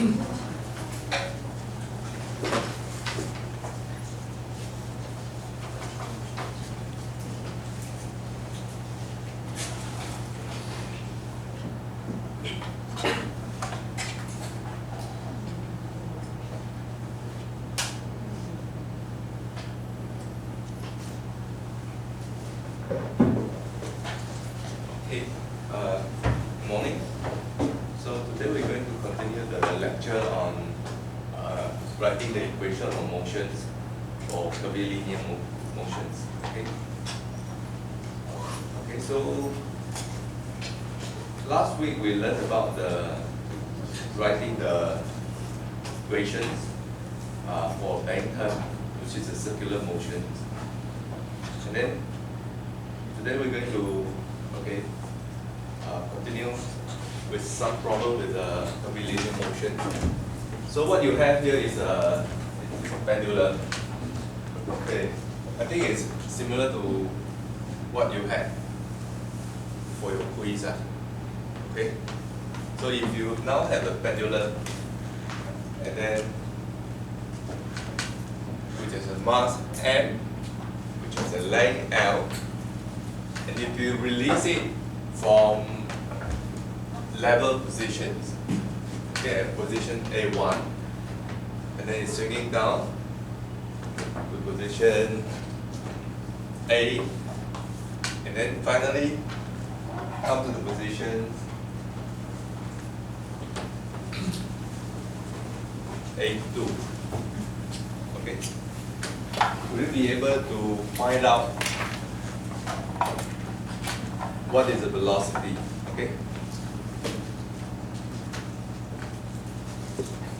Morning. So today we're going to continue the lecture on writing the equation of motions for curvilinear motions. Okay. So last week we learned about writing the equations for bank term, which is a circular motion. And then today we're going to continue with some problem with the curvilinear motion. So what you have here is a pendulum. Okay, I think it's similar to what you had for your quiz. Okay, so if you now have a pendulum, and then which is a mass M, which is a length L, and if you release it from level positions, okay, at position A1, and then it's swinging down to position A, and then finally come to the position A2. Okay, will you be able to find out what is the velocity? Okay.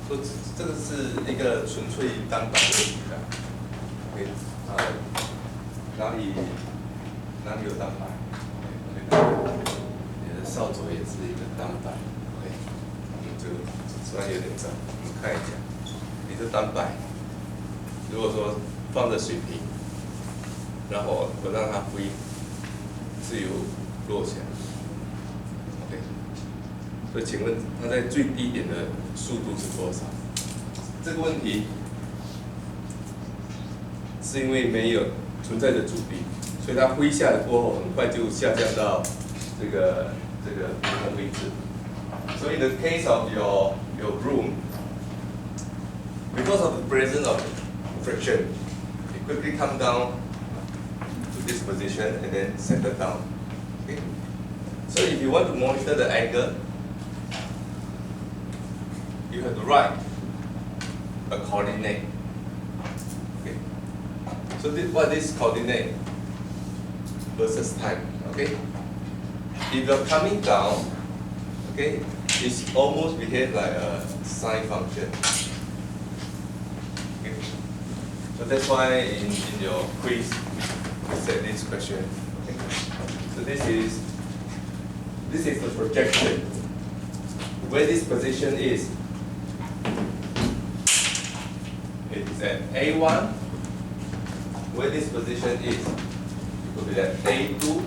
So 这个是一个纯粹单板问题的。OK， 哪里有单板？你的扫帚也是一个单板。OK， 这个虽然有点脏，我们看一下。你的单板，如果说放在水平，然后我让它挥，自由落下。OK， 所以请问它在最低点的速度是多少？这个问题是因为没有存在的阻力，所以它挥下来过后，很快就下降到这个平衡位置。So in the case of your broom, because of the presence of friction, it quickly come down to this position and then settle down. Okay. So if you want to monitor the angle, you have to write a coordinate. Okay. So what is coordinate versus time? Okay. If you're coming down, okay, it's almost behave like a sine function. Okay. So that's why in your quiz we said this question. Okay. So this is the projection. Where this position is, it's at A1. Where this position is, it could be at A2.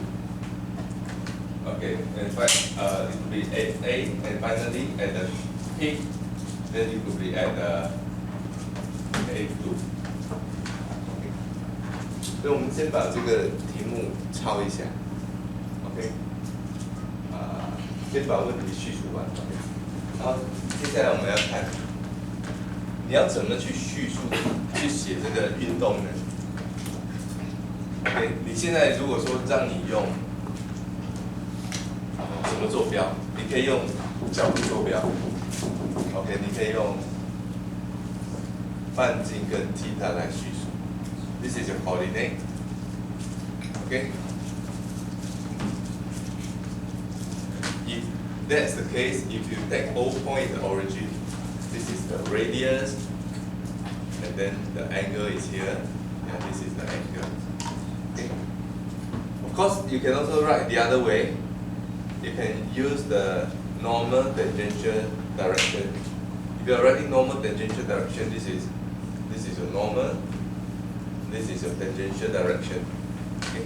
Okay, and it could be at A, and finally at the peak, then it could be at A2. Okay. 所以我们先把这个题目抄一下。OK。先把问题叙述完。然后接下来我们要看，你要怎么去叙述、去写这个运动呢 ？OK， 你现在如果说让你用什么坐标，你可以用角度坐标。OK， 你可以用半径跟 θ 来叙述。This is your coordinate. OK。If that's the case, if you take O point the origin, this is the radius, and then the angle is here, and this is the angle. Okay. Of course, you can also write the other way. You can use the normal tangential direction. If you are writing normal tangential direction, this is your normal. This is your tangential direction. Okay.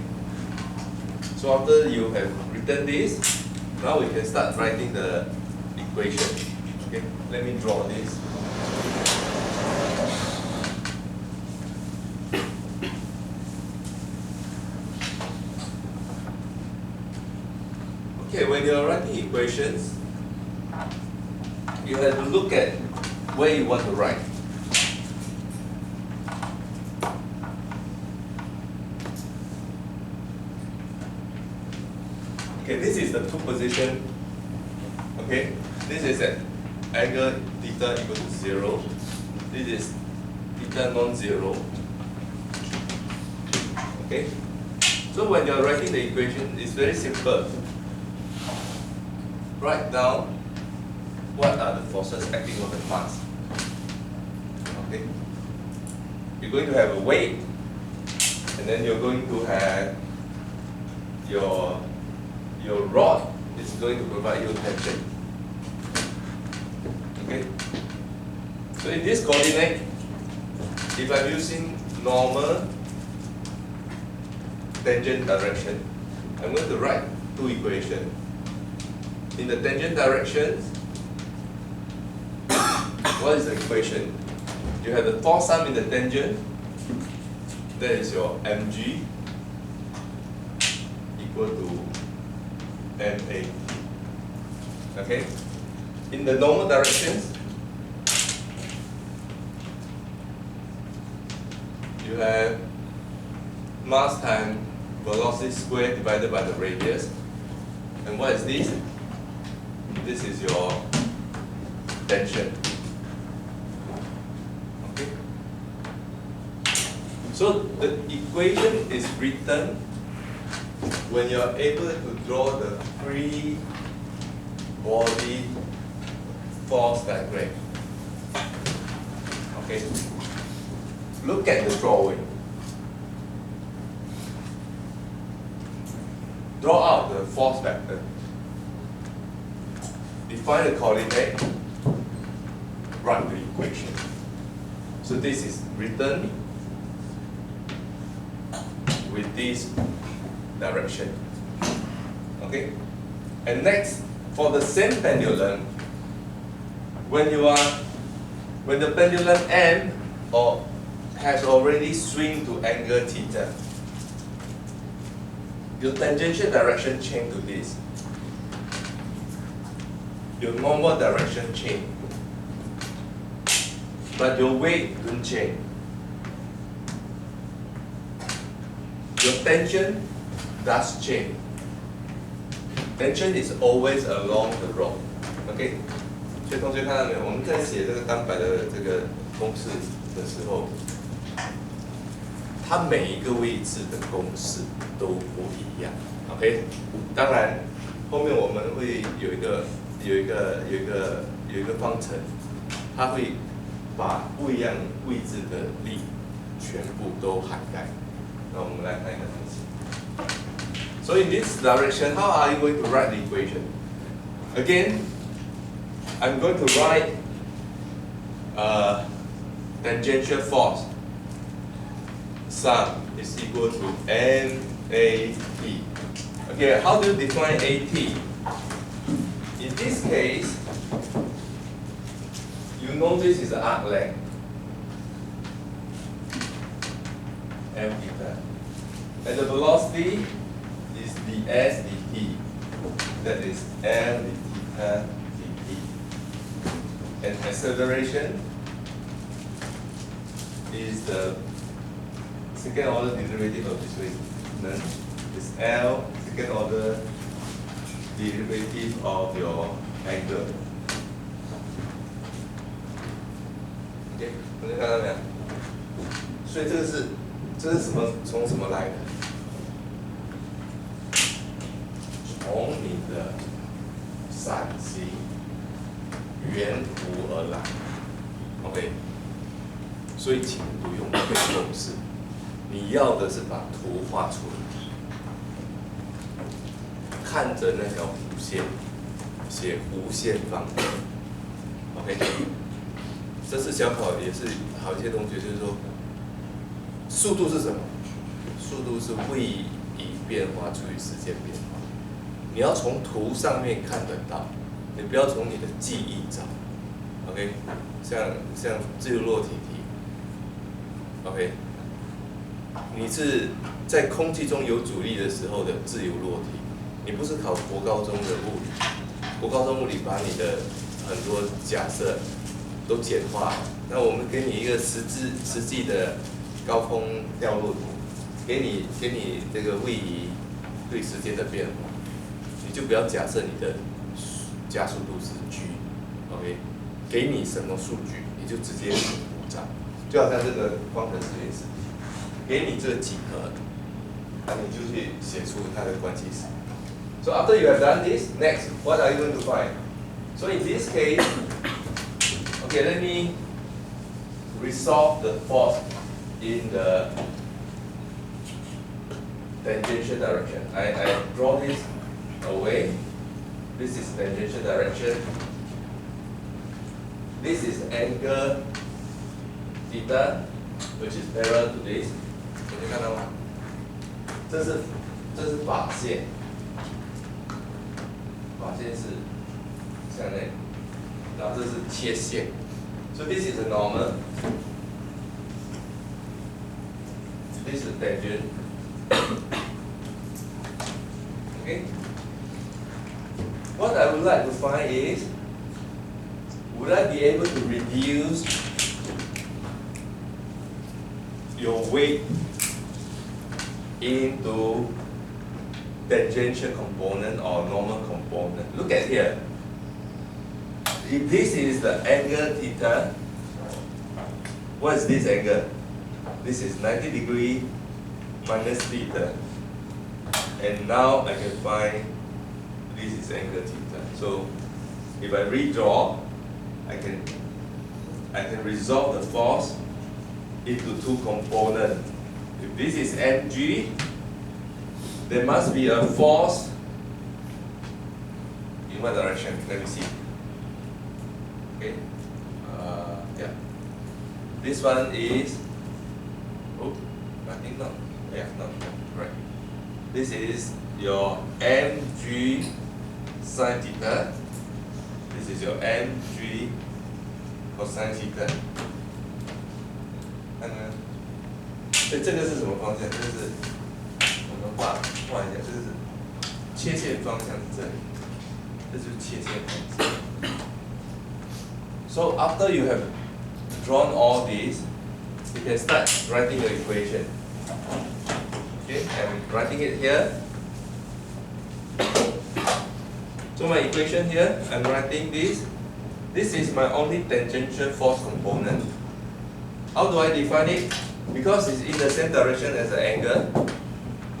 So after you have written this, now we can start writing the equation. Okay, let me draw this. Okay, when you're writing equations, you have to look at where you want to write. Okay, this is the two position. Okay, this is at angle theta equal to 0. This is theta non-zero. Okay, so when you're writing the equation, it's very simple. Write down what are the forces acting on the mass. Okay, you're going to have a weight, and then you're going to have your rod is going to provide you tension. Okay, so in this coordinate, if I'm using normal tangent direction, I'm going to write two equations. In the tangent direction, what is the equation? You have the force sum in the tangent, that is your mg equal to ma. Okay? In the normal directions, you have mass times velocity squared divided by the radius. And what is this? This is your tension. Okay? So the equation is written when you are able to draw the free body force diagram. Okay? Look at the drawing. Draw out the force vector. Define the coordinate, write the equation. So this is written with this direction. Okay? And next, for the same pendulum, when the pendulum end or has already swing to angle theta, your tangential direction change to this. Your normal direction change, but your weight don't change. Your tension does change. Tension is always along the rod. OK， 所以同学看到没有？我们在写这个单摆的这个公式的时候，它每一个位置的公式都不一样。OK， 当然后面我们会有一个方程，它会把不一样位置的力全部都涵盖。那我们来看一个东西。So in this direction, how are you going to write the equation? Again, I'm going to write tangential force sum is equal to NAT. Okay, how do you define AT? In this case, you know this is the arc length, m theta, and the velocity is ds dt, that is l theta dt, and acceleration is the second order derivative of displacement, is l second order derivative of your angle. OK， 同学看到没有？所以这是什么？从什么来的？从你的闪形圆弧而来。OK， 所以请不用背公式，你要的是把图画出来。看着那条弧线，写弧线方程 ，OK。这次小考也是好一些同学就是说，速度是什么？速度是位移变化除以时间变化。你要从图上面看得到，你不要从你的记忆找。OK， 像自由落体题 ，OK， 你是在空气中有阻力的时候的自由落体，你不是考国高中的物理，国高中物理把你的很多假设都简化，那我们给你一个实际的高空掉落图，给你这个位移对时间的变化，你就不要假设你的加速度是 g，OK， 给你什么数据你就直接补涨，就好像这个方程式也是，给你这个几何，那你就去写出它的关系式。So after you have done this, next, what are you going to find? So in this case, okay, let me resolve the force in the tangential direction. I draw this away. This is tangential direction. This is angle theta, which is parallel to this. 你看到吗？这是法线，法线是向内，然后这是切线。So this is a normal. This is tangent. Okay. What I would like to find is, would I be able to reduce your weight into tangential component or normal component? Look at here. If this is the angle theta, what is this angle? This is 90 degree minus theta. And now I can find this is angle theta. So if I redraw, I can resolve the force into two components. If this is mg, there must be a force in what direction? Let me see. Okay. Yeah. This one is. Oh, I think no. Yeah, no. Right. This is your mg sin theta. This is your mg cosine theta. 看看，所以这个是什么方向？这是我们画一下，这是切线方向是这里，这就是切线方向。So after you have drawn all these, you can start writing the equation. Okay, I'm writing it here. So my equation here, I'm writing this. This is my only tangential force component. How do I define it? Because it's in the same direction as the angle.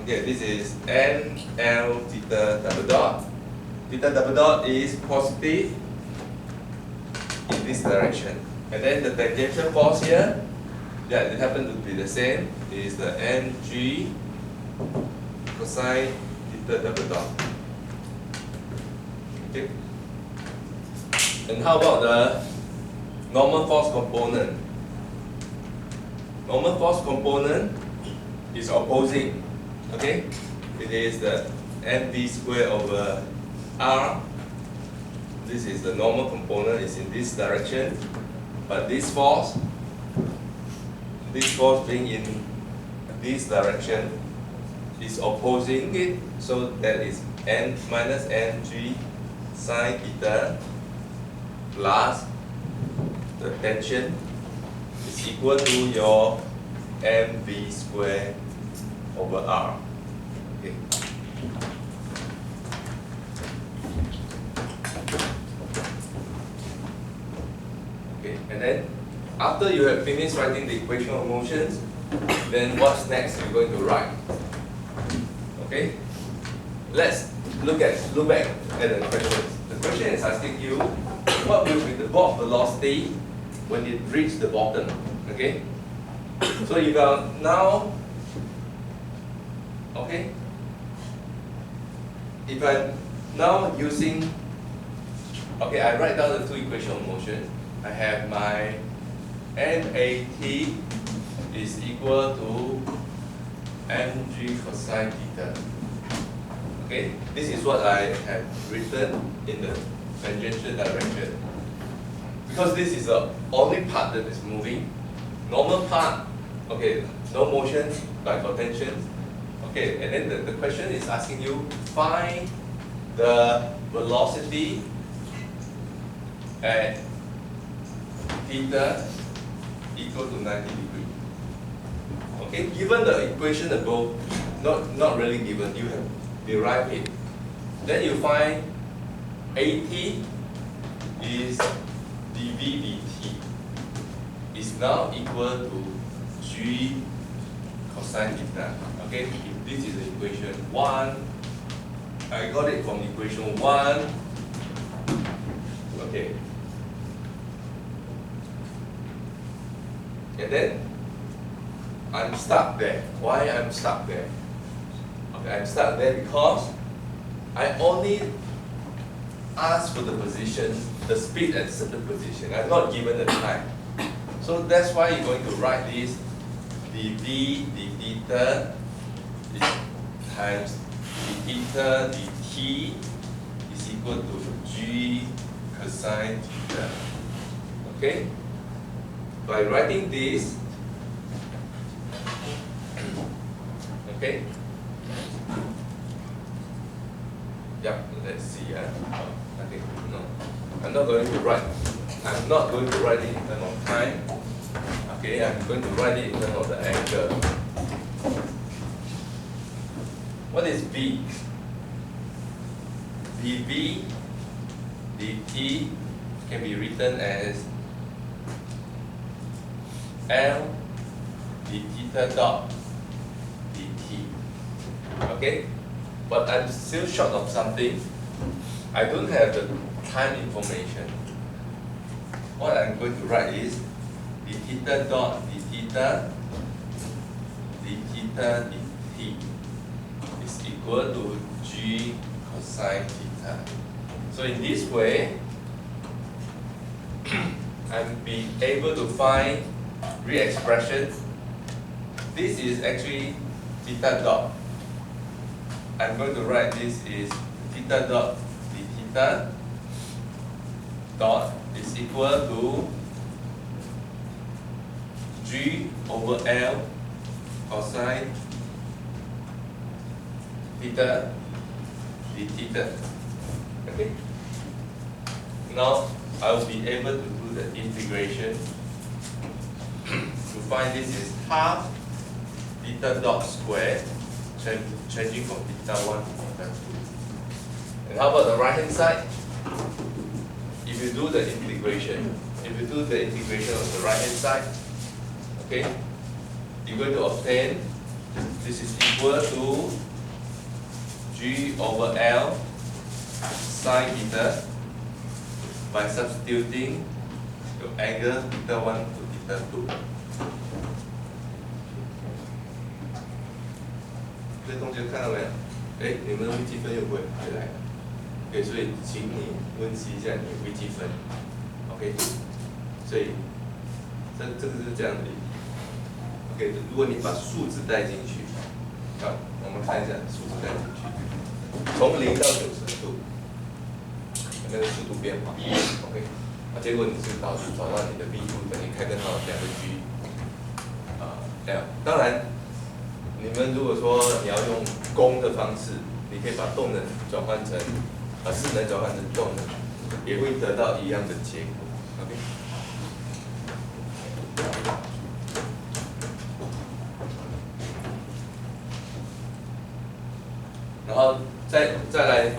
Okay, this is NL theta double dot. Theta double dot is positive in this direction. And then the tangential force here, that it happens to be the same, is the mg cosine theta double dot. Okay. And how about the normal force component? Normal force component is opposing. Okay, it is the mv squared over r. This is the normal component, is in this direction, but this force being in this direction is opposing it, so that is n minus mg sine theta plus the tension is equal to your mv squared over r. Okay. Okay, and then after you have finished writing the equation of motions, then what's next you're going to write? Okay? Let's look back at the question. The question is asking you, what will be the bulk velocity when it reaches the bottom? Okay? So you are now, okay? If I'm now using, okay, I write down the two equations of motion. I have my MAT is equal to mg cosine theta. Okay, this is what I have written in the tangential direction. because this is the only part that is moving. Normal part, okay, no motion by potential. Okay, and then the question is asking you find the velocity at theta equal to 90 degrees. Okay, given the equation above, not really given, you have derived it. Then you find AT is dV dt is now equal to G cosine theta. Okay, if this is the equation 1, I got it from equation 1. Okay. And then I'm stuck there. Why I'm stuck there? Okay, I'm stuck there because I only asked for the position, the speed at a certain position. I'm not given the time. So that's why you're going to write this dV d theta is times d theta dt is equal to G cosine theta. Okay? By writing this, okay? Yeah, let's see. I think no. I'm not going to write it in terms of time. Okay, I'm going to write it in terms of the angle. What is V? dV dt can be written as L d theta dot dt. Okay? But I'm still short of something. I don't have the time information. What I'm going to write is d theta dot d theta dt is equal to G cosine theta. So in this way, I'll be able to find re-expression. This is actually theta dot. I'm going to write this is theta dot d theta dot is equal to G over L cosine theta d theta. Okay. Now I will be able to do the integration to find this is half theta dot squared, changing from theta 1 to theta 2. And how about the right hand side? If you do the integration of the right hand side, okay, you're going to obtain this is equal to G over L sine theta by substituting your angle theta 1 to theta 2. 这同学看到没有？哎，你们的微积分又回来了。OK， 所以请你温习一下你的微积分。OK， 所以这个是这样的。OK， 如果你把数值带进去，好，我们看一下数值带进去，从0到90度，那个速度变化。OK， 结果你是找到你的 V 度等于开根号2个 G L。当然。你们如果说你要用功的方式，你可以把动能转换成，势能转换成动能，也会得到一样的结果。OK。然后再来，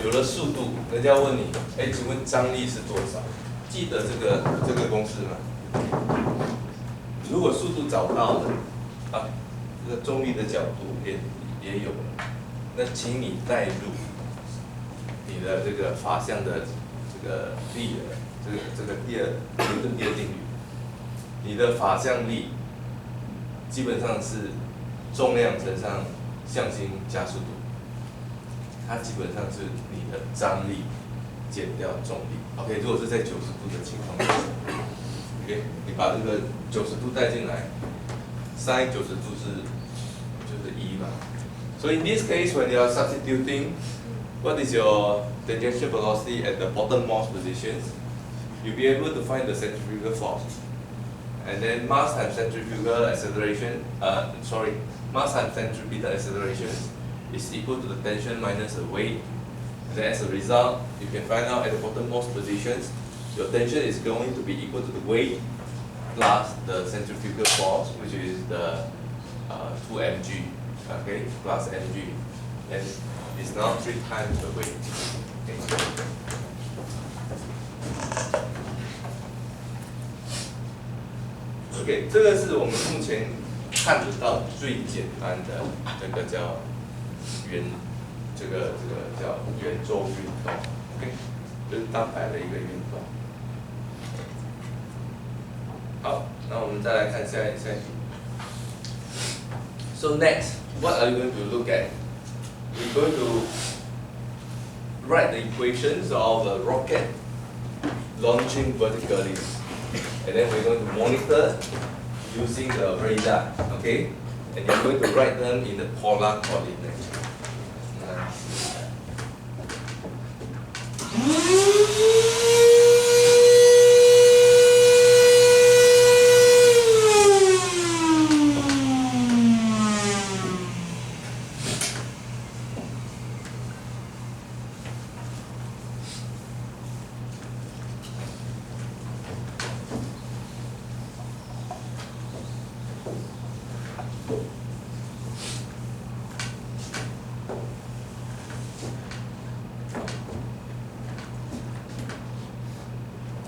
有了速度，人家问你，哎，请问张力是多少？记得这个公式吗？如果速度找到了。这个重力的角度也有了，那请你带入你的这个法相的这个力的这个牛顿第二定律，你的法相力基本上是重量乘上向心加速度，它基本上是你的张力减掉重力。OK， 如果是在90度的情况下 ，OK， 你把这个90度带进来。sin 90度就是1嘛，所以 in this case when you are substituting, what is your tangential velocity at the bottommost positions? you'll be able to find the centrifugal force. And then mass times centrifugal acceleration, mass times centripetal acceleration is equal to the tension minus the weight. And then as a result, you can find out at the bottommost positions, your tension is going to be equal to the weight plus the centrifugal force, which is the 2 mg, okay, plus mg. And it's now 3 times the weight. Okay. OK， 这个是我们目前看得到最简单的这个叫这个叫圆周运动 ，OK， 就是蛋白的一个运动。好，那我们再来看下一题。So next, what are you going to look at? We're going to write the equations of the rocket launching vertically. And then we're going to monitor using the radar, okay? And you're going to write them in the polar coordinates.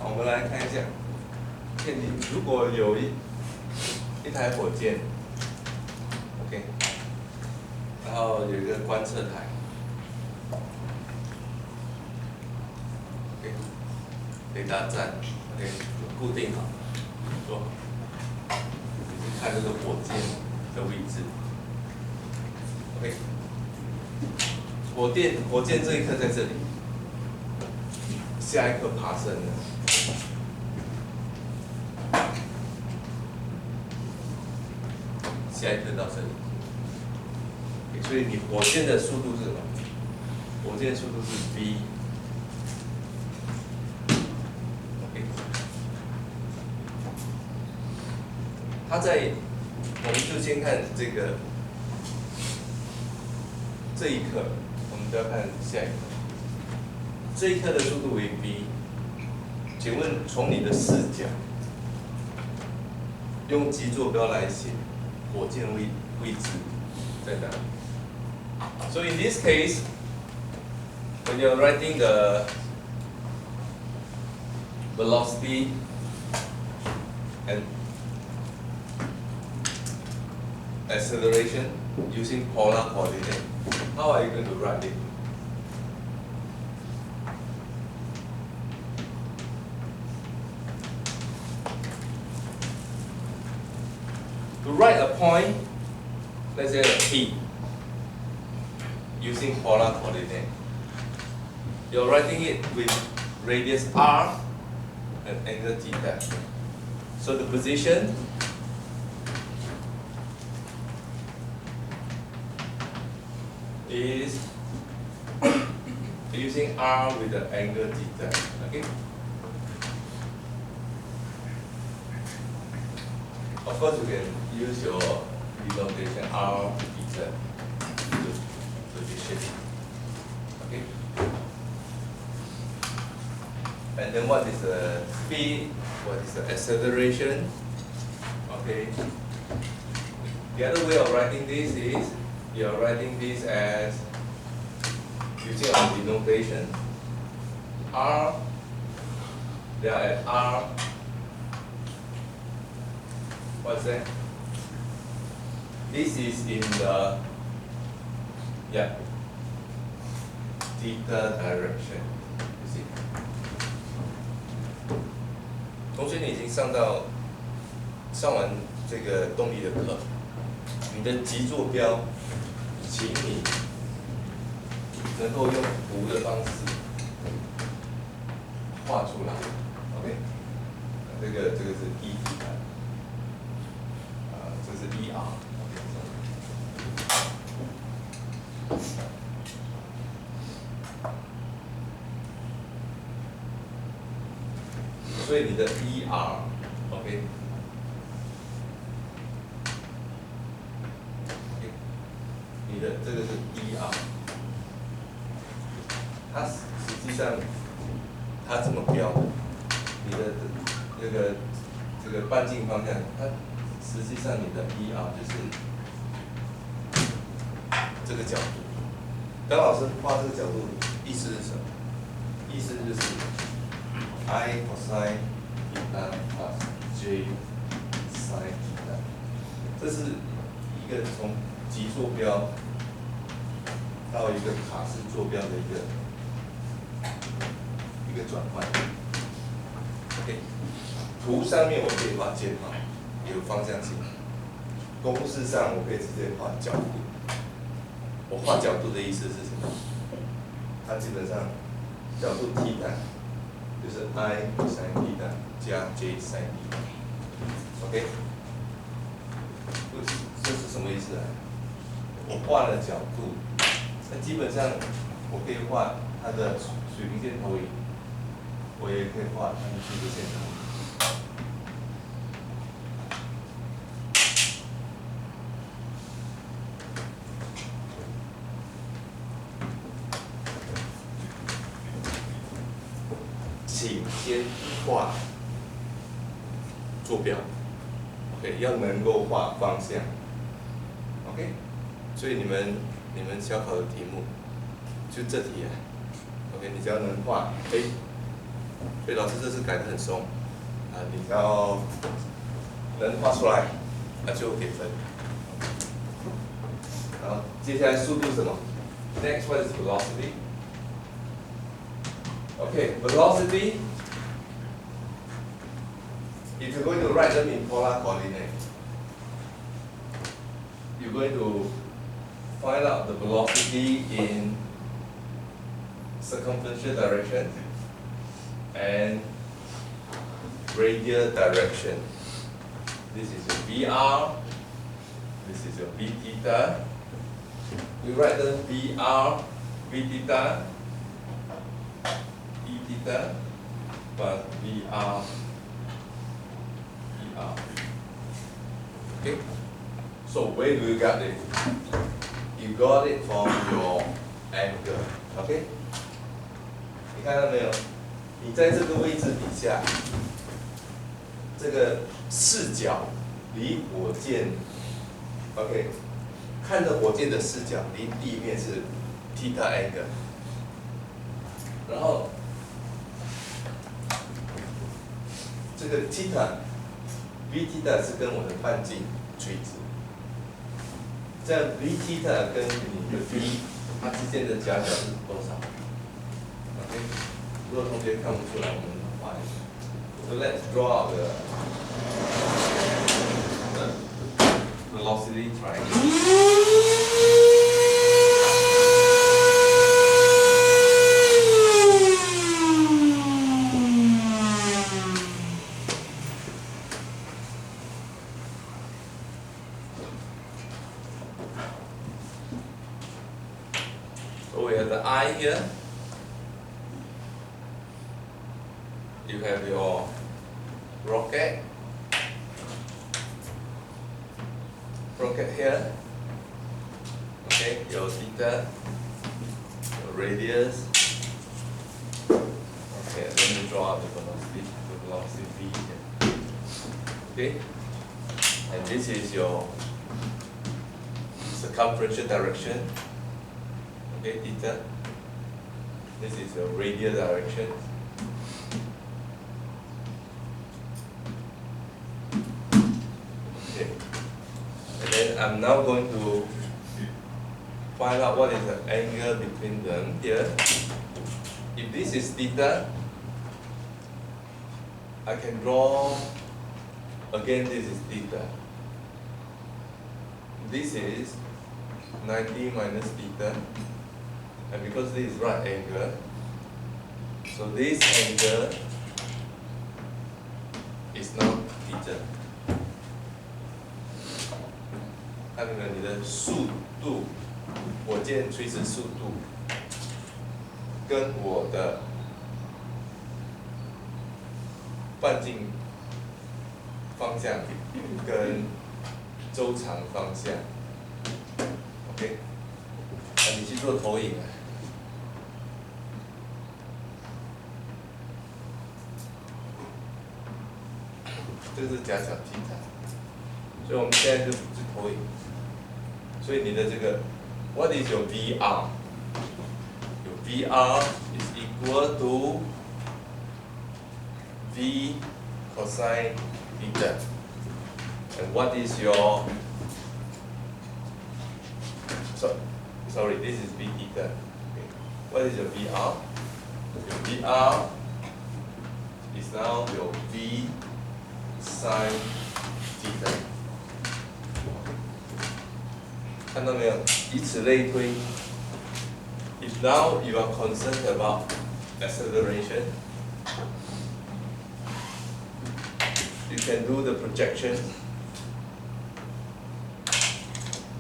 我们来看一下，如果有一台火箭 ，OK， 然后有一个观测台 ，OK， 雷达站 ，OK， 固定好，做好，你是看这个火箭的位置 ，OK， 火箭这一颗在这里，下一颗爬升了。下一颗到这里，所以你火箭的速度是什么？火箭速度是 v， OK， 它在，我们就先看这个这一刻，我们就要看下一颗，这一颗的速度为 v， 请问从你的视角，用基坐标来写。火箭位置在哪里 ？So in this case, when you're writing the velocity and acceleration using polar coordinate, how are you going to write it? To write a point, let's say a P, using polar coordinate. You're writing it with radius r and angle theta. So the position is using r with the angle theta. Okay. Of course, you can use your denotation r theta position. Okay. And then what is the speed? What is the acceleration? Okay. The other way of writing this is you are writing this as using our denotation r. They are at r. What's that? This is in the theta direction. You see? 同学，你已经上完这个动力的课，你的极坐标，请你能够用图的方式画出来 ，OK？ 这个是 E θ， 这是 ER。所以你的 ER，OK，、你的这个是 ER， 它实际上它怎么标的？你的这个半径方向，它实际上你的 ER 就是这个角度。当老师画这个角度，意思是什么？意思就是 I cosine theta plus J sin theta， 这是一个从极坐标到一个卡式坐标的一个转换。OK， 图上面我可以画箭号，有方向性。公式上我可以直接画角度。我画角度的意思是什么？它基本上角度 θ 就是 I sin θ 加 J sin θ。OK， 这是什么意思啊？我画了角度，那基本上我可以画它的水平线投影，我也可以画它的曲折线投影。请先画坐标 ，OK， 要能够画方向 ，OK， 所以你们小考的题目就这题啊 ，OK， 你只要能画，所以老师这次改得很松，啊，你只要能画出来，那就给分。然后接下来速度是什么 ？Next one is velocity。Okay, velocity. If you're going to write them in polar coordinate, you're going to find out the velocity in circumferential direction and radial direction. This is your VR. This is your v theta. We write them VR, v theta. Theta plus VR. Okay. So where do you get it? You got it from your angle. Okay. 你看到没有？你在这个位置底下，这个视角离火箭 ，OK， 看着火箭的视角离地面是 theta angle， 然后。这个 θ，v θ 是跟我的半径垂直，这样 v θ跟你的 v 它之间的夹角是多少 ？OK， 如果同学看不出来，我们画一下。So let's draw out the velocity triangle. So we have the eye here. You have your rocket here. Okay, your theta, your radius. Okay, then you draw out the velocity v here. Okay, and this is your circumferential direction. Okay, theta. This is your radial direction. Okay. And then I'm now going to find out what is the angle between them here. If this is theta, I can draw, again this is theta. This is 90 minus theta. And because this is right angle, so this angle is now theta. 看那个你的速度，火箭垂直速度，跟我的半径方向跟周长方向 ，OK， 你去做投影啊。这个是假想题材，所以我们现在就投影。所以你的这个 ，What is your VR？ Your VR is equal to V cosine theta. And what is your sorry, this is V theta. Okay. What is your VR? Your VR is now your V sin theta. 看到没有？以此类推。If now you are concerned about acceleration, you can do the projection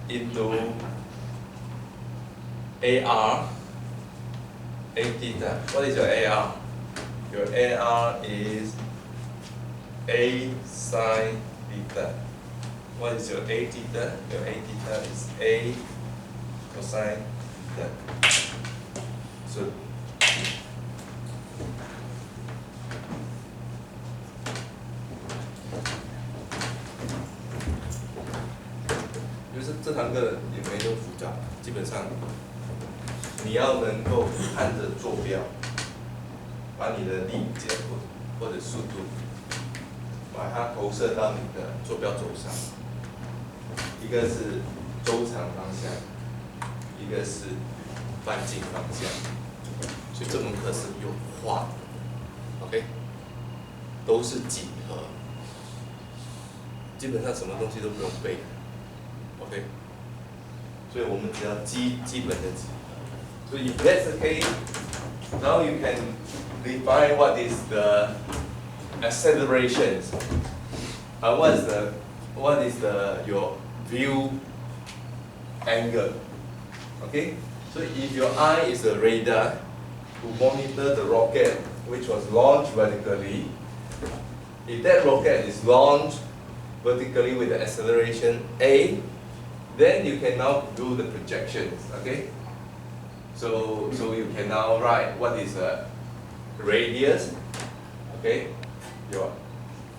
into AR, A theta. What is your AR? Your AR is A sin theta. What is your A theta? Your A theta is A cosine theta. So就是这堂课也没那么复杂，基本上你要能够看着坐标，把你的力结或者速度，把它投射到你的坐标轴上。一个是周长方向，一个是半径方向，所以这门课是有画的 ，OK， 都是几何，基本上什么东西都不用背 ，OK， 所以我们只要基本的几何。So if that's the case, now you can define what is the accelerations, what is your view angle. Okay, so if your eye is a radar to monitor the rocket which was launched vertically, if that rocket is launched vertically with the acceleration A, then you can now do the projections. Okay, so you can now write what is the radius. Okay, your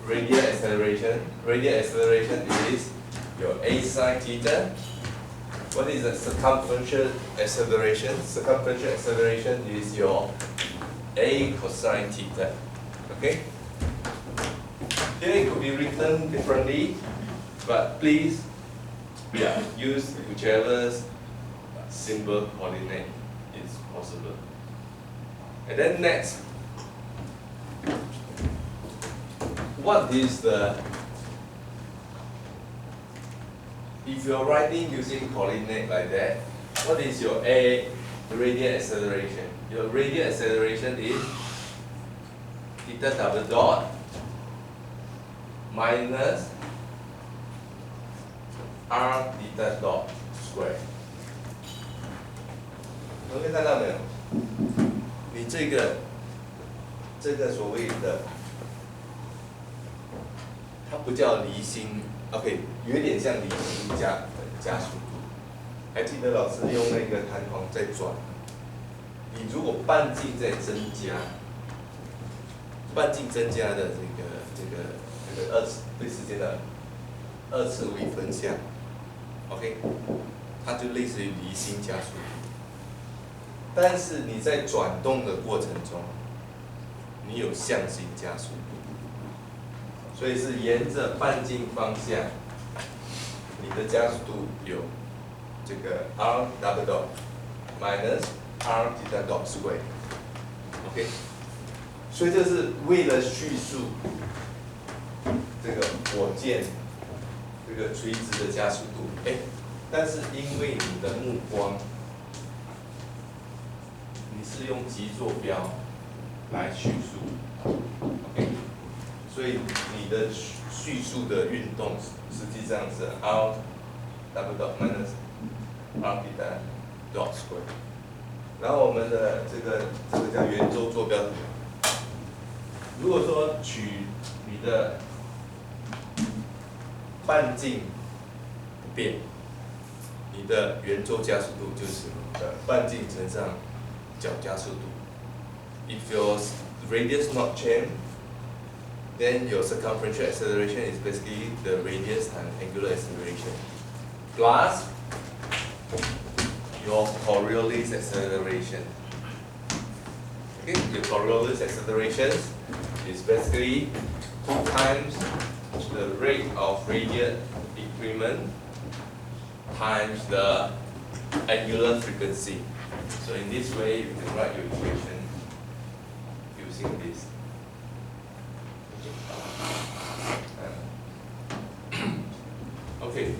radial acceleration. Radial acceleration is your A sin theta. What is the circumferential acceleration? Circumferential acceleration is your A cosine theta. Okay? Here it could be written differently, but please use whichever symbol coordinate is possible. And then next, what is the, if you are writing using coordinate like that, what is your A radial acceleration? Your radial acceleration is theta double dot minus r theta dot square. 各位看到没有？你这个所谓的，它不叫离心 ，OK， 有点像离心加速度。还记得老师用那个弹簧在转，你如果半径在增加，半径增加的这个对时间的二次微分项 ，OK， 它就类似于离心加速度。但是你在转动的过程中，你有向心加速度，所以是沿着半径方向，你的加速度有这个 r double dot minus r theta dot square，OK， 所以这是为了叙述这个火箭这个垂直的加速度，但是因为你的目光，你是用极坐标来叙述 ，OK， 所以你的叙述的运动实际上是 r double dot minus r theta dot square。然后我们的这个叫圆周坐标，如果说取你的半径不变，你的圆周加速度就是你的半径乘上角加速度。If your radius not change, then your circumferential acceleration is basically the radius times angular acceleration plus your Coriolis acceleration. Okay, your Coriolis acceleration is basically 2 times the rate of radial increment times the angular frequency. So in this way, you can write your equation using this. OK，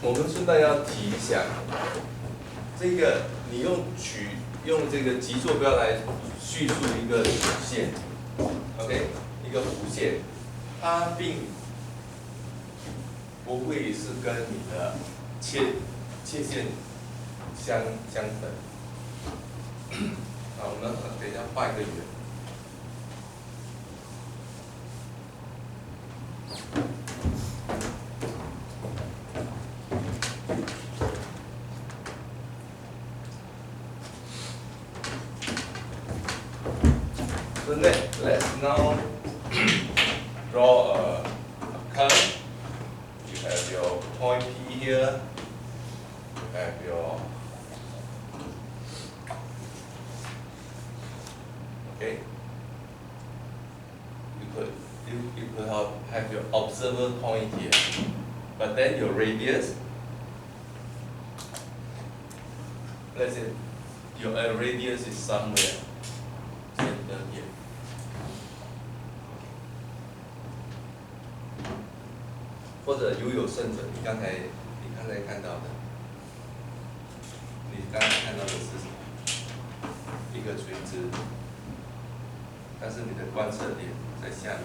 我们顺带要提一下，这个你用这个极坐标来叙述一个曲线 ，OK， 一个弧线，它并不会是跟你的切线相等。好，我们等一下画一个圆。So let's now draw a curve. You have your point P here. You have your okay. You could have your observer point here, but then your radius. Let's say your radius is somewhere center here. Or 者如有甚者，你刚才看到的，你刚才看到的是什么？一个垂直，但是你的观测点在下面。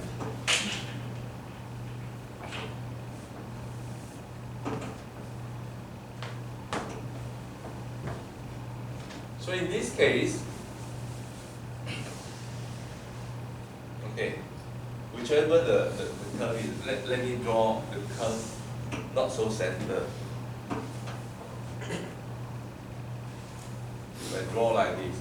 So in this case, okay, whichever the curve is, let me draw the curve not so center. If I draw like this,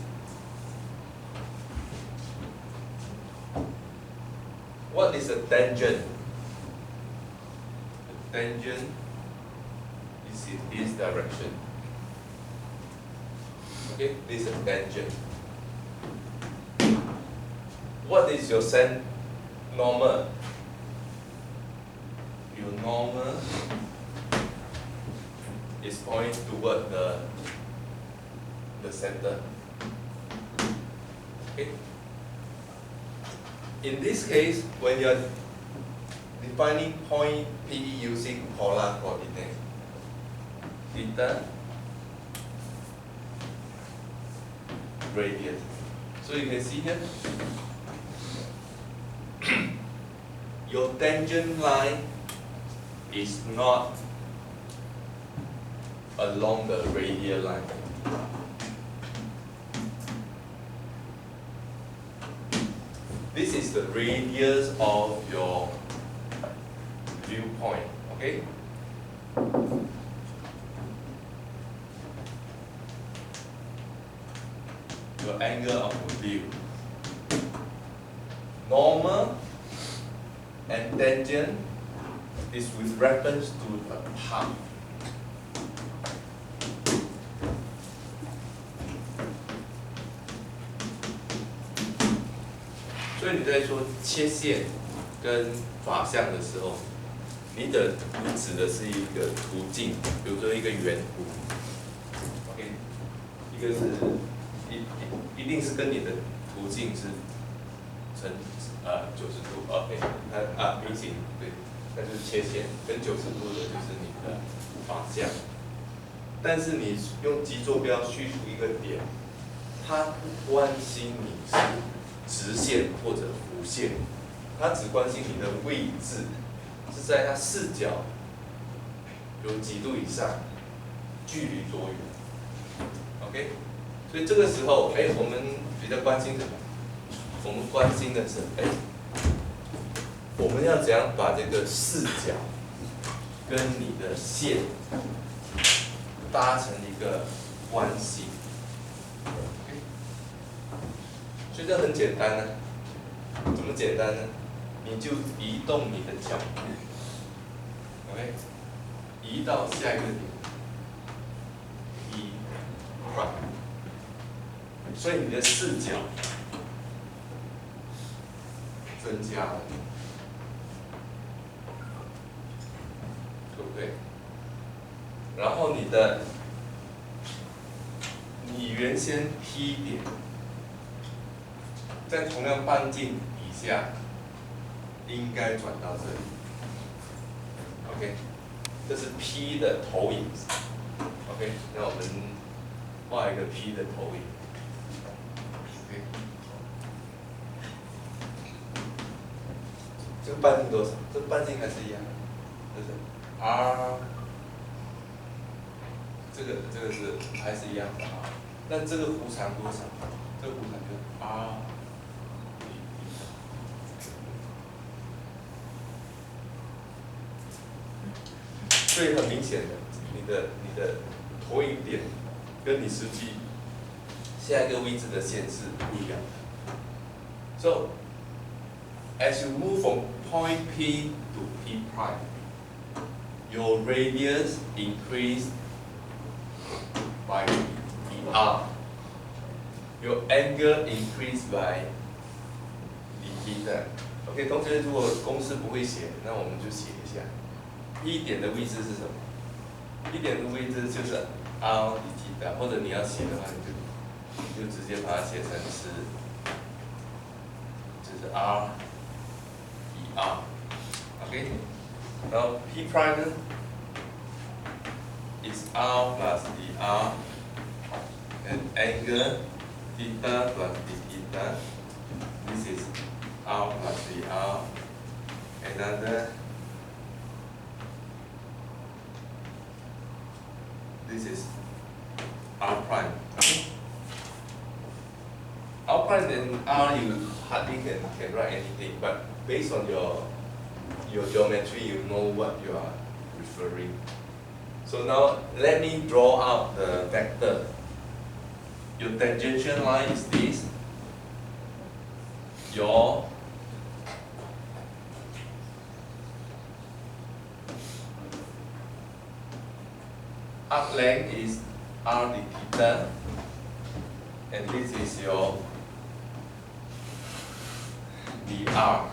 what is a tangent? The tangent is in this direction. Okay, this is a tangent. What is your normal? Your normal is pointing toward the center. Okay. In this case, when you are defining point P using polar coordinate, theta, radius. So you can see here, your tangent line is not along the radial line. This is the radius of your viewpoint, okay? Your angle of view. Normal and tangent is with reference to the path. So 你在说切线跟法相的时候，你指的是一个途径，比如说一个圆弧 ，OK， 一个是一定是跟你的途径是成90度 ，OK， 它平行对，那就是切线，跟90度的就是你的法相。但是你用极坐标叙述一个点，它不关心你是直线或者弧线，它只关心你的位置是在它视角有几度以上，距离多远 ，OK。所以这个时候，我们比较关心什么？我们关心的是，我们要怎样把这个视角跟你的线搭成一个关系？所以这很简单呢、怎么简单呢？你就移动你的脚步 ，OK， 移到下一个点 ，E prime， 所以你的视角增加了，对不对？然后你原先 P 点，在同样半径以下，应该转到这里。OK， 这是 P 的投影。OK， 那我们画一个 P 的投影。OK， 这个半径多少？这个半径还是一样，就是 R。这个是还是一样的啊。那这个弧长多少？这个弧长就 R。所以很明显的，你的投影点跟你实际下一个位置的线是不一样的。So as you move from point P to P prime, your radius increase by dr. Your angle increase by d OK， 同学如果公式不会写，那我们就写一下。P 点的位置是什么 ？P 点的位置就是 r d 或者你要写的话，你就直接把它写成是，就是 r OK， 然后 P prime 呢 is r plus dr and angle theta plus d This is r plus dr. Another. This is r prime. Okay. R prime and r you hardly can write anything, but based on your geometry, you know what you are referring. So now let me draw out the vector. Your tangential line is this. Your arc length is r d theta, and this is your dr.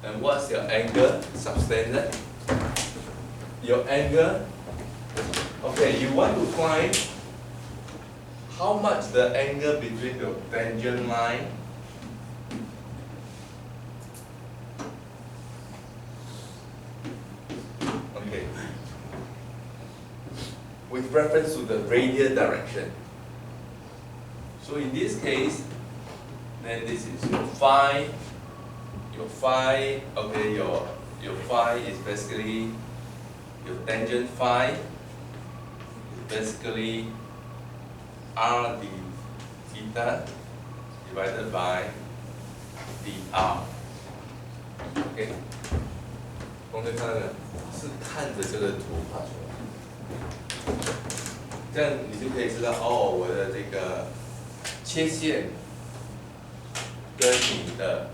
And what's your angle? Substandard. Your angle. Okay, you want to find how much the angle between your tangent line with reference to the radial direction. So in this case, then this is your phi. Your phi, okay, your phi is basically your tangent phi is basically r d theta divided by dr. OK， 同学看到没有？是看着这个图画出来。这样你就可以知道哦，我的这个切线跟你的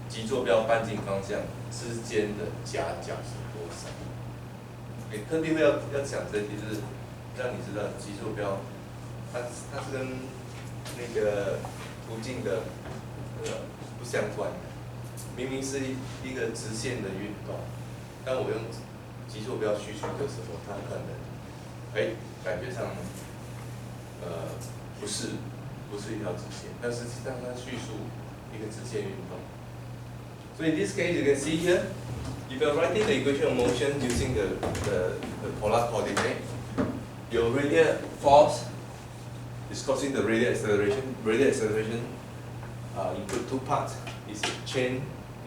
极坐标半径方向之间的夹角是多少？特地要讲这题，就是让你知道极坐标，它是跟那个途径的不相关的。明明是一个直线的运动，当我用极坐标叙述的时候，它可能感觉上不是一条直线，但实际上它叙述一个直线运动。So in this case, you can see here, if you are writing the equation of motion using the polar coordinate, your radial force is causing the radial acceleration. Radial acceleration include two parts. It's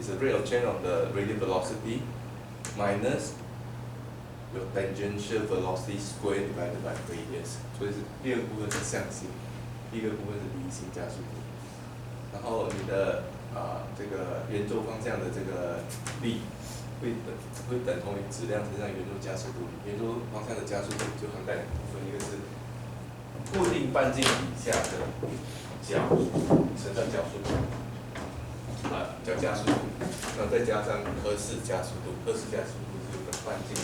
a rate of change of the radial velocity minus your tangential velocity squared divided by radius. 所以是第二个部分是向心，第一个部分是离心加速度。然后你的这个圆周方向的这个力会等同于质量乘上圆周加速度。圆周方向的加速度就涵盖两部分，一个是固定半径以下的角乘上角速度，叫加速度，然后再加上合式加速度，合式加速度是个半径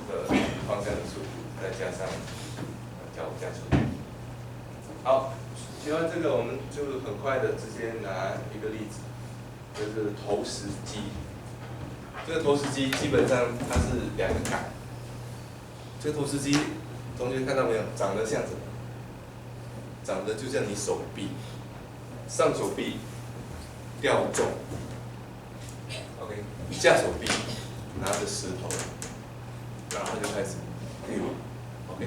的方向的速度，再加上角加速度。好，学完这个我们就很快的直接拿一个例子，就是投石机。这个投石机基本上它是两个杆。这个投石机，同学看到没有？长得像什么？长得就像你手臂，上手臂吊重 ，OK， 下手臂拿着石头，然后就开始丢 ，OK。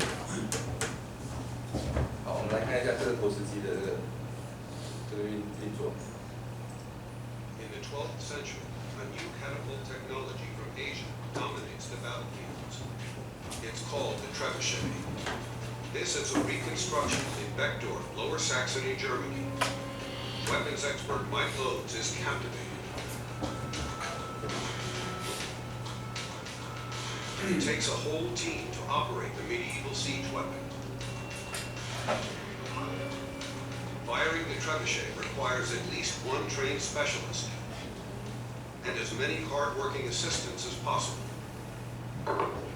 好，我们来看一下这个投石机的这个运作。In the 12th century, a new catapult technology from Asia dominates the battlefields. It's called the trebuchet. This is a reconstruction in Beckdorf, Lower Saxony, Germany. Weapons expert Mike Lodes is captivated. It takes a whole team to operate the medieval siege weapon. Firing the trebuchet requires at least one trained specialist and as many hard-working assistants as possible.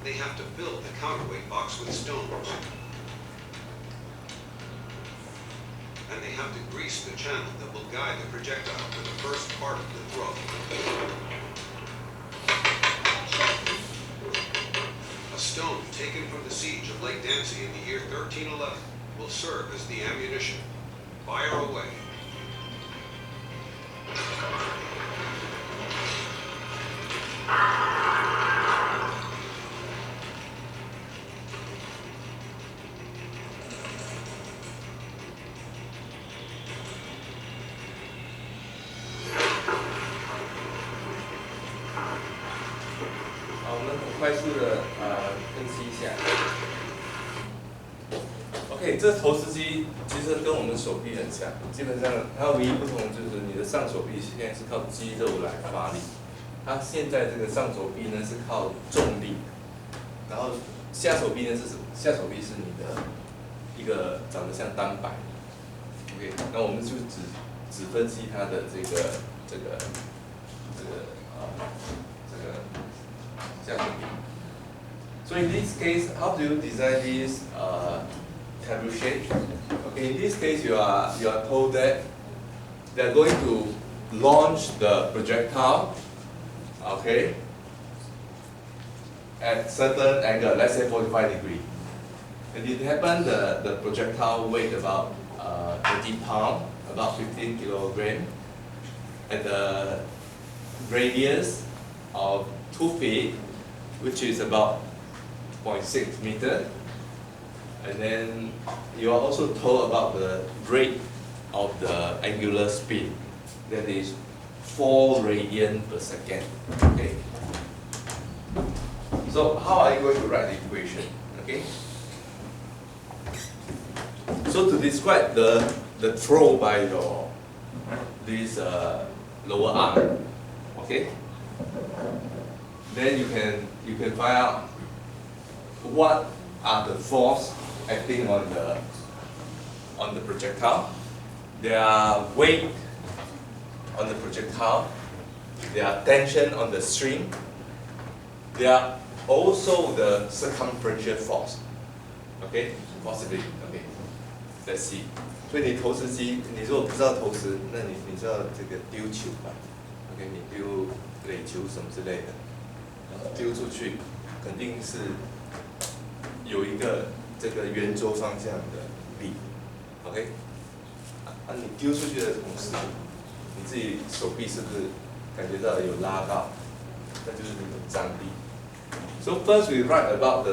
They have to build the counterweight box with stones. And they have to grease the channel that will guide the projectile for the first part of the throw. A stone taken from the siege of Lake Dancy in the year 1311 will serve as the ammunition. Fire away.快速的分析一下。OK， 这投石机其实跟我们手臂很像，基本上它唯一不同就是你的上手臂现在是靠肌肉来发力，它现在这个上手臂呢是靠重力，然后下手臂呢是什么？下手臂是你的一个长得像单板。OK， 那我们就只分析它的这个下手臂。So in this case, how do you design this trebuchet? Okay, in this case, you are told that they are going to launch the projectile, okay, at certain angle, let's say 45 degrees. And it happened the projectile weighed about 80 pounds, about 15 kilograms, at the radius of 2 feet, which is about 0.6 meter. And then you are also told about the rate of the angular speed. That is 4 radians per second. Okay. So how are you going to write the equation? Okay. So to describe the throw by this lower arm, okay. Then you can find out what are the force acting on the projectile. There are weight on the projectile. There are tension on the string. There are also the circumferential force. Okay, possibly. Okay, let's see. 所以你投石机，你如果不知道投石，那你知道这个丢球吧 ？OK， 你丢垒球什么之类的，然后丢出去，肯定是有一个这个圆周方向的力 ，OK？ 你丢出去的同时，你自己手臂是不是感觉到有拉到？那就是那种张力。So first we write about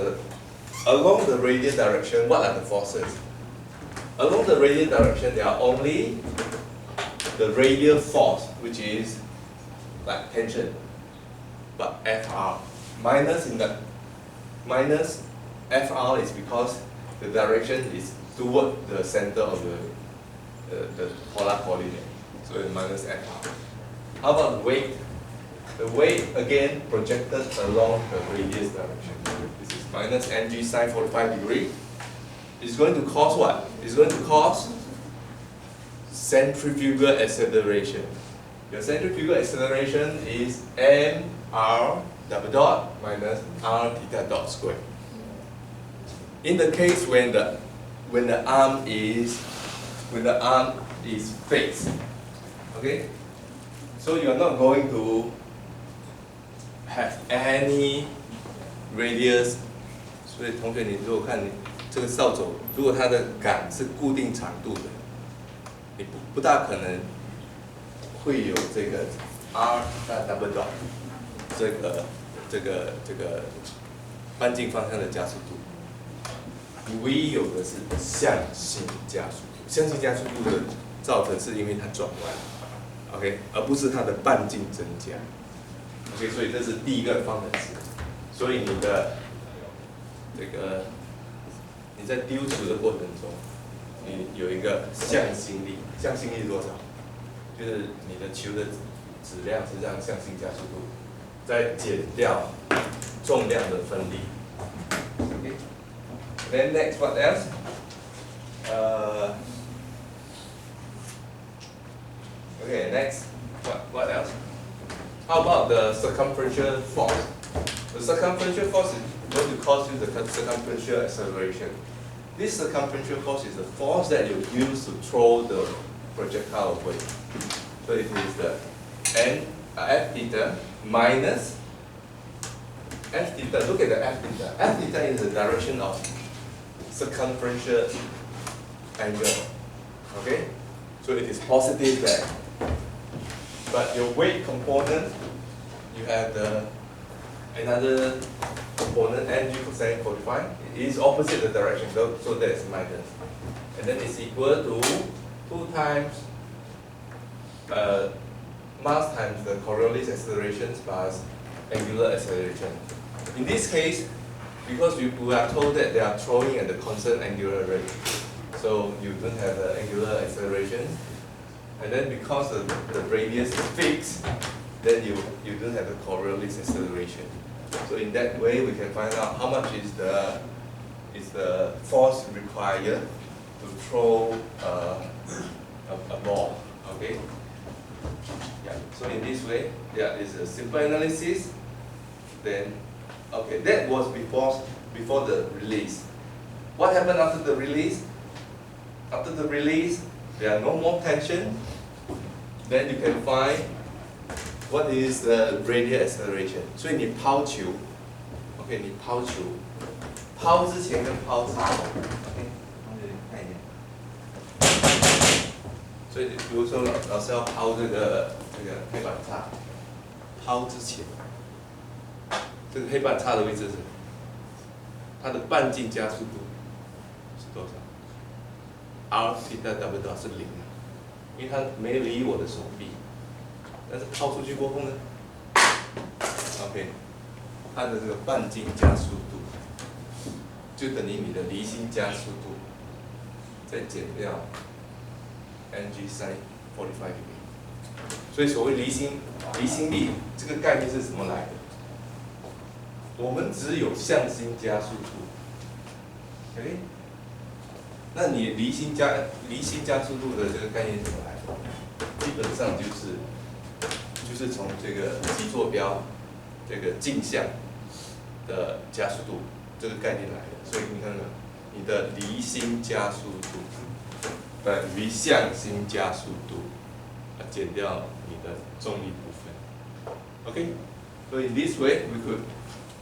along the radial direction, what are the forces? Along the radial direction, there are only the radial force, which is like tension, but Fr minus Fr is because the direction is toward the center of the polar coordinate. So it's minus F. How about the weight? The weight again projected along the radius direction. This is minus mg sine 45 degree. It's going to cause what? It's going to cause centrifugal acceleration. Your centrifugal acceleration is mr double dot minus r theta dot square. In the case when the arm is fixed, okay, so you are not going to have any radius. 所以同学，你如果看你这个扫帚，如果它的杆是固定长度的，你不大可能会有这个 r double dot 这个半径方向的加速度。你唯一有的是向心加速度，向心加速度的造成是因为它转弯 ，OK， 而不是它的半径增加 ，OK， 所以这是第一个方程式。所以你的这个你在丢球的过程中，你有一个向心力，向心力是多少？就是你的球的质量是让向心加速度，再减掉重量的分力。OK。Then next, what else? Okay, next, what else? How about the circumferential force? The circumferential force is going to cause you the circumferential acceleration. This circumferential force is the force that you use to throw the projectile away. So it is the F theta minus F theta. Look at the F theta. F theta is the direction of circumferential angle. Okay? So it is positive there. But your weight component, you have another component, mg cosine 45. It is opposite the direction, so that is minus. And then it's equal to 2 times mass times the Coriolis acceleration plus angular acceleration. In this case, because we are told that they are throwing at the constant angular rate, so you don't have the angular acceleration. And then because the radius is fixed, then you don't have the Coriolis acceleration. So in that way, we can find out how much is the force required to throw a ball. Okay. Yeah. So in this way, there is a simple analysis. Then, okay, that was before the release. What happened after the release? After the release, there are no more tension. Then you can find what is the radial acceleration. 所以你抛球 ，OK， 你抛球，抛之前跟抛之后 ，OK， 同学看一下。所以比如说老师要抛这个黑板擦，抛之前，这个黑板擦的位置是它的半径加速度是多少 ？r theta double dot 是0，因为它没离我的手臂。但是抛出去过后呢 ，OK， 它的这个半径加速度就等于你的离心加速度，再减掉 mg sin 45 degree。所以所谓离心力这个概念是怎么来的？我们只有向心加速度 ，OK？ 那你离心加速度的这个概念怎么来的？基本上就是从这个基坐标这个径向的加速度这个概念来的，所以你看看，你的离心加速度等于向心加速度，减掉你的重力部分。Okay, so in this way we could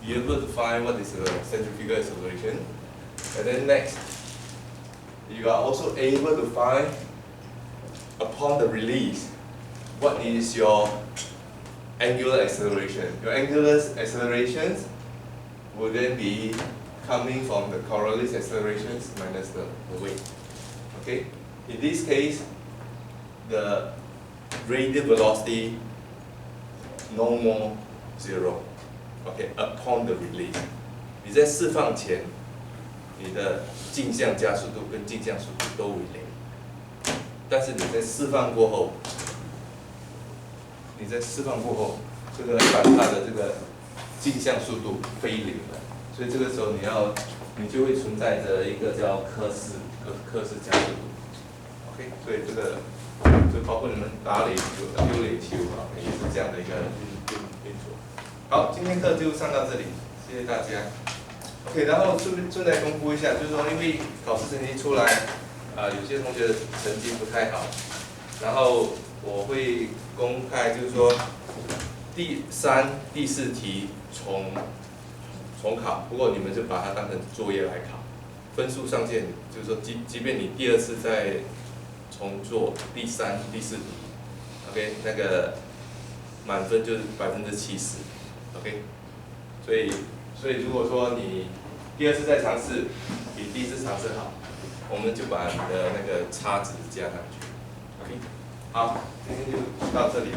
be able to find what is the centrifugal acceleration, and then next you are also able to find upon the release what is your angular acceleration. Your angular accelerations will then be coming from the Coriolis accelerations minus the weight. Okay? In this case, the radial velocity no more 0. Okay, upon the release. 你在释放前，你的径向加速度跟径向速度都为0。但是你在释放过后，这个把它的这个径向速度非零了，所以这个时候你就会存在着一个叫克氏加速度。OK， 所以这个就包括你们打垒球、丢垒球啊，也是这样的一个运作。好，今天课就上到这里，谢谢大家。OK， 然后顺带公布一下，就是说因为考试成绩出来，有些同学的成绩不太好，然后我会公开，就是说第3、第4题重考，不过你们就把它当成作业来考，分数上限就是说即便你第2次再重做第3、第4题 ，OK， 那个满分就是70%，OK， 所以如果说你第2次再尝试比第1次尝试好，我们就把你的那个差值加上去，OK， 好，今天就到这里。